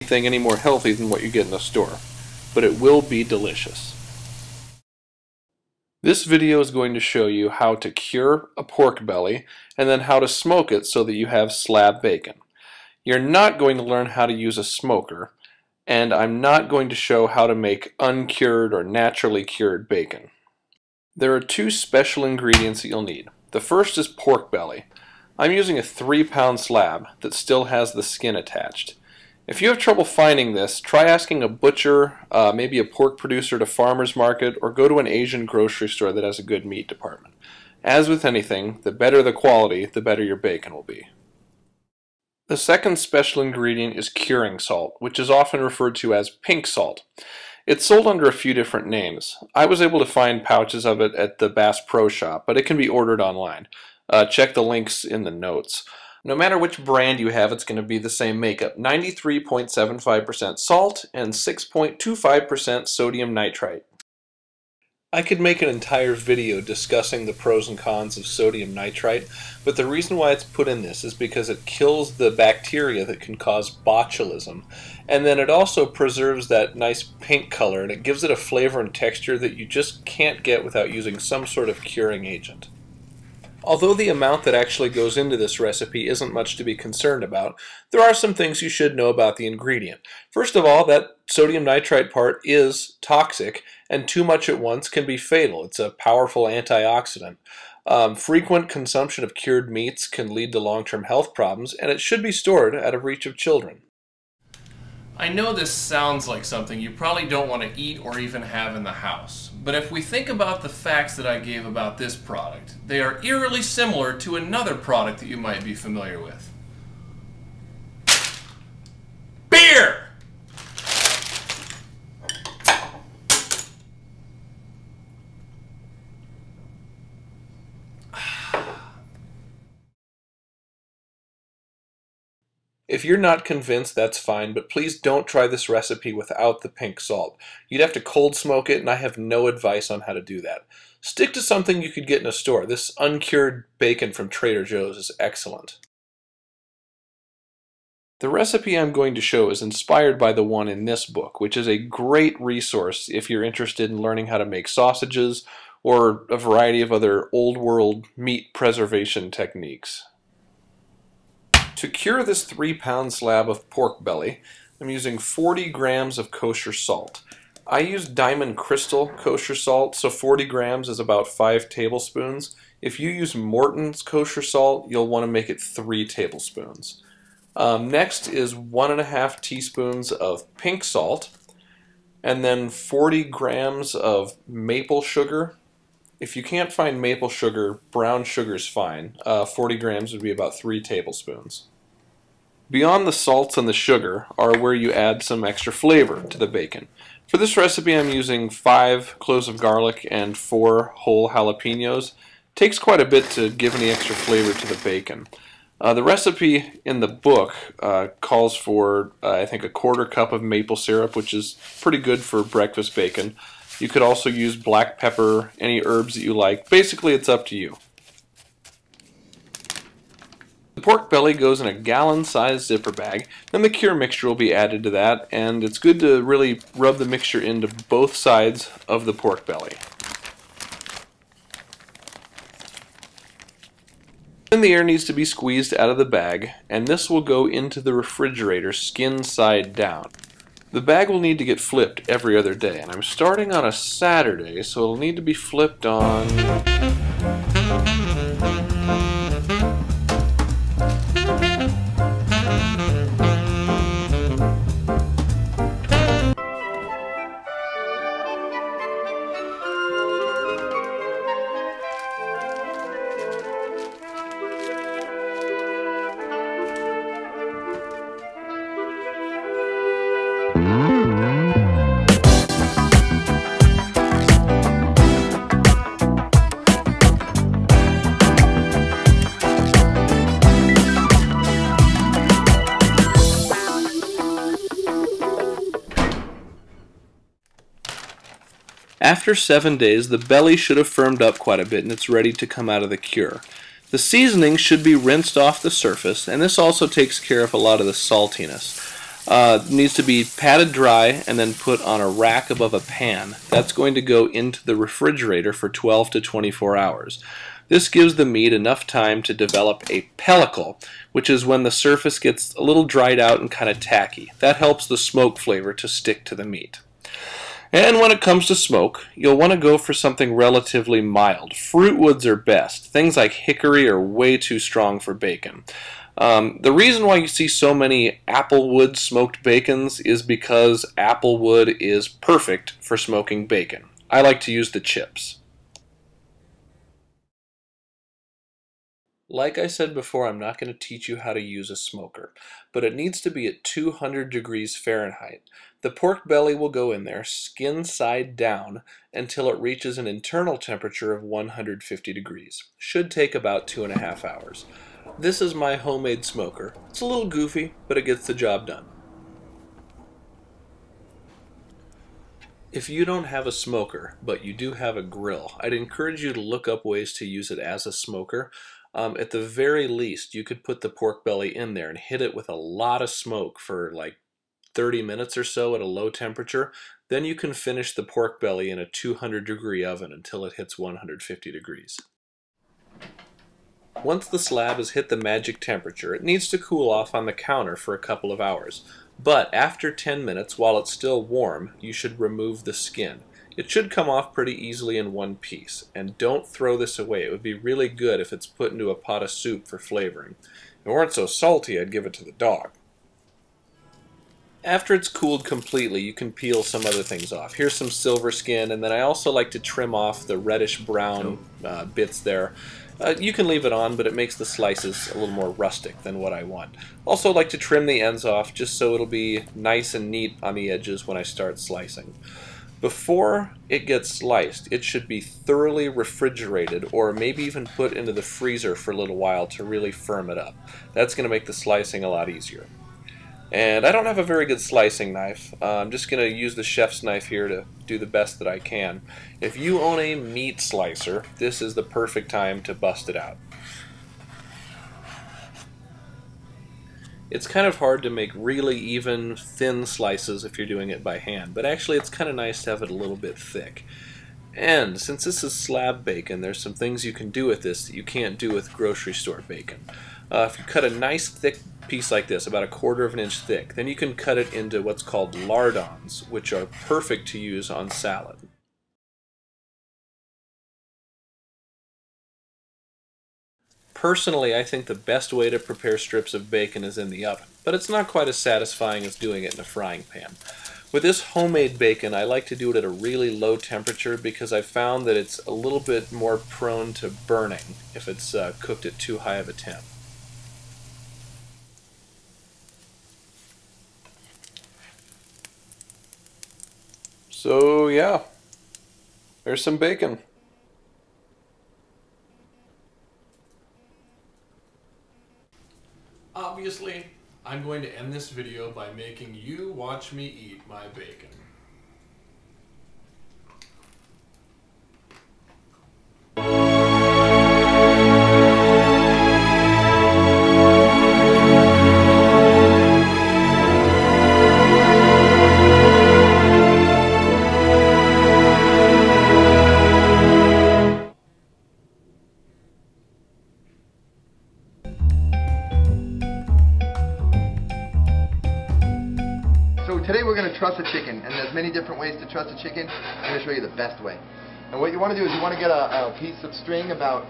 anything any more healthy than what you get in the store, but it will be delicious. This video is going to show you how to cure a pork belly and then how to smoke it so that you have slab bacon. You're not going to learn how to use a smoker, and I'm not going to show how to make uncured or naturally cured bacon. There are two special ingredients that you'll need. The first is pork belly. I'm using a 3-pound slab that still has the skin attached. If you have trouble finding this, try asking a butcher, maybe a pork producer at a farmer's market, or go to an Asian grocery store that has a good meat department. As with anything, the better the quality, the better your bacon will be. The second special ingredient is curing salt, which is often referred to as pink salt. It's sold under a few different names. I was able to find pouches of it at the Bass Pro Shop, but it can be ordered online. Check the links in the notes. No matter which brand you have, it's going to be the same makeup. 93.75% salt and 6.25% sodium nitrite. I could make an entire video discussing the pros and cons of sodium nitrite, but the reason why it's put in this is because it kills the bacteria that can cause botulism, and then it also preserves that nice pink color, and it gives it a flavor and texture that you just can't get without using some sort of curing agent. Although the amount that actually goes into this recipe isn't much to be concerned about, there are some things you should know about the ingredient. First of all, that sodium nitrite part is toxic, and too much at once can be fatal. It's a powerful antioxidant. Frequent consumption of cured meats can lead to long-term health problems, and it should be stored out of reach of children. I know this sounds like something you probably don't want to eat or even have in the house, but if we think about the facts that I gave about this product, they are eerily similar to another product that you might be familiar with. Beer! If you're not convinced, that's fine, but please don't try this recipe without the pink salt. You'd have to cold smoke it, and I have no advice on how to do that. Stick to something you could get in a store. This uncured bacon from Trader Joe's is excellent. The recipe I'm going to show is inspired by the one in this book, which is a great resource if you're interested in learning how to make sausages or a variety of other old world meat preservation techniques. To cure this 3-pound slab of pork belly, I'm using 40 grams of kosher salt. I use Diamond Crystal kosher salt, so 40 grams is about 5 tablespoons. If you use Morton's kosher salt, you'll want to make it 3 tablespoons. Next is 1.5 teaspoons of pink salt, and then 40 grams of maple sugar. If you can't find maple sugar, brown sugar is fine. 40 grams would be about 3 tablespoons. Beyond the salts and the sugar are where you add some extra flavor to the bacon. For this recipe I'm using 5 cloves of garlic and 4 whole jalapenos. It takes quite a bit to give any extra flavor to the bacon. The recipe in the book calls for, I think, a 1/4 cup of maple syrup, which is pretty good for breakfast bacon. You could also use black pepper, any herbs that you like. Basically, it's up to you. The pork belly goes in a gallon-sized zipper bag, then the cure mixture will be added to that, and it's good to really rub the mixture into both sides of the pork belly. Then the air needs to be squeezed out of the bag, and this will go into the refrigerator skin side down. The bag will need to get flipped every other day, and I'm starting on a Saturday, so it'll need to be flipped on... After 7 days, the belly should have firmed up quite a bit and it's ready to come out of the cure. The seasoning should be rinsed off the surface, and this also takes care of a lot of the saltiness. Needs to be patted dry and then put on a rack above a pan. That's going to go into the refrigerator for 12 to 24 hours. This gives the meat enough time to develop a pellicle, which is when the surface gets a little dried out and kind of tacky. That helps the smoke flavor to stick to the meat. And when it comes to smoke, you'll want to go for something relatively mild. Fruit woods are best. Things like hickory are way too strong for bacon. The reason why you see so many applewood smoked bacons is because applewood is perfect for smoking bacon. I like to use the chips. Like I said before, I'm not going to teach you how to use a smoker, but it needs to be at 200 degrees Fahrenheit. The pork belly will go in there, skin side down, until it reaches an internal temperature of 150 degrees. Should take about 2.5 hours. This is my homemade smoker. It's a little goofy, but it gets the job done. If you don't have a smoker, but you do have a grill, I'd encourage you to look up ways to use it as a smoker. At the very least, you could put the pork belly in there and hit it with a lot of smoke for like 30 minutes or so at a low temperature. Then you can finish the pork belly in a 200-degree oven until it hits 150 degrees. Once the slab has hit the magic temperature, it needs to cool off on the counter for a couple of hours. But after 10 minutes, while it's still warm, you should remove the skin. It should come off pretty easily in one piece, and don't throw this away. It would be really good if it's put into a pot of soup for flavoring. If it weren't so salty, I'd give it to the dog. After it's cooled completely, you can peel some other things off. Here's some silver skin, and then I also like to trim off the reddish-brown bits there. You can leave it on, but it makes the slices a little more rustic than what I want. Also like to trim the ends off just so it'll be nice and neat on the edges when I start slicing. Before it gets sliced, it should be thoroughly refrigerated or maybe even put into the freezer for a little while to really firm it up. That's going to make the slicing a lot easier. And I don't have a very good slicing knife. I'm just going to use the chef's knife here to do the best that I can. If you own a meat slicer, this is the perfect time to bust it out. It's kind of hard to make really even, thin slices if you're doing it by hand, but actually it's kind of nice to have it a little bit thick. And since this is slab bacon, there's some things you can do with this that you can't do with grocery store bacon. If you cut a nice thick piece like this, about 1/4 of an inch thick, then you can cut it into what's called lardons, which are perfect to use on salad. Personally, I think the best way to prepare strips of bacon is in the oven, but it's not quite as satisfying as doing it in a frying pan. With this homemade bacon, I like to do it at a really low temperature because I've found that it's a little bit more prone to burning if it's cooked at too high of a temp. So yeah, there's some bacon. Obviously, I'm going to end this video by making you watch me eat my bacon. Today we're going to truss a chicken, and there's many different ways to truss a chicken. I'm going to show you the best way. And what you want to do is you want to get a piece of string about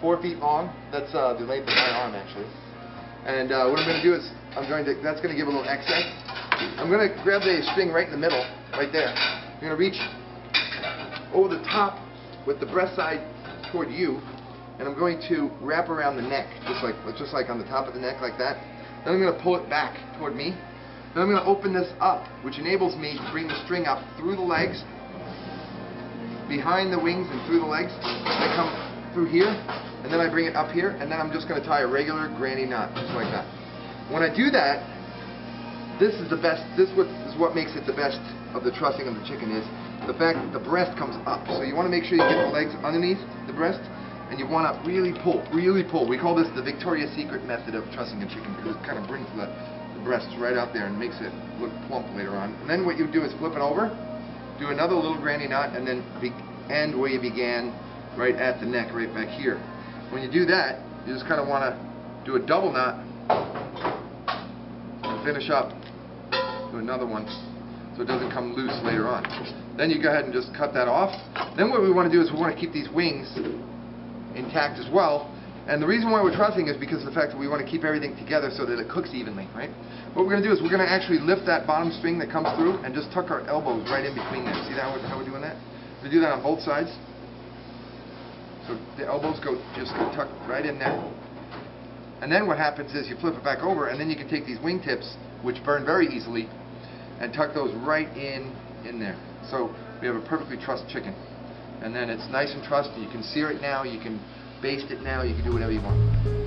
4 feet long. That's the length of my arm actually. And what I'm going to do is that's going to give a little excess. I'm going to grab the string right in the middle, right there. I'm going to reach over the top with the breast side toward you, and I'm going to wrap around the neck, just like on the top of the neck, like that. Then I'm going to pull it back toward me. Then I'm going to open this up, which enables me to bring the string up through the legs, behind the wings and through the legs. I come through here, and then I bring it up here, and then I'm just going to tie a regular granny knot, just like that. When I do that, this is the best. This is what makes it the best of the trussing of the chicken, is the fact that the breast comes up. So you want to make sure you get the legs underneath the breast, and you want to really pull, really pull. We call this the Victoria's Secret method of trussing a chicken because it kind of brings the breast right out there and makes it look plump later on. And then what you do is flip it over, do another little granny knot, and then end where you began, right at the neck, right back here. When you do that, you just kind of want to do a double knot and finish up, do another one so it doesn't come loose later on. Then you go ahead and just cut that off. Then what we want to do is we want to keep these wings intact as well. And the reason why we're trussing is because of the fact that we want to keep everything together so that it cooks evenly, right? What we're going to do is we're going to actually lift that bottom string that comes through and just tuck our elbows right in between there. See how we're doing that? We do that on both sides. So the elbows just go tucked right in there. And then what happens is you flip it back over, and then you can take these wing tips, which burn very easily, and tuck those right in there. So we have a perfectly trussed chicken. And then it's nice and trussed. You can sear it now, you can baste it now, you can do whatever you want.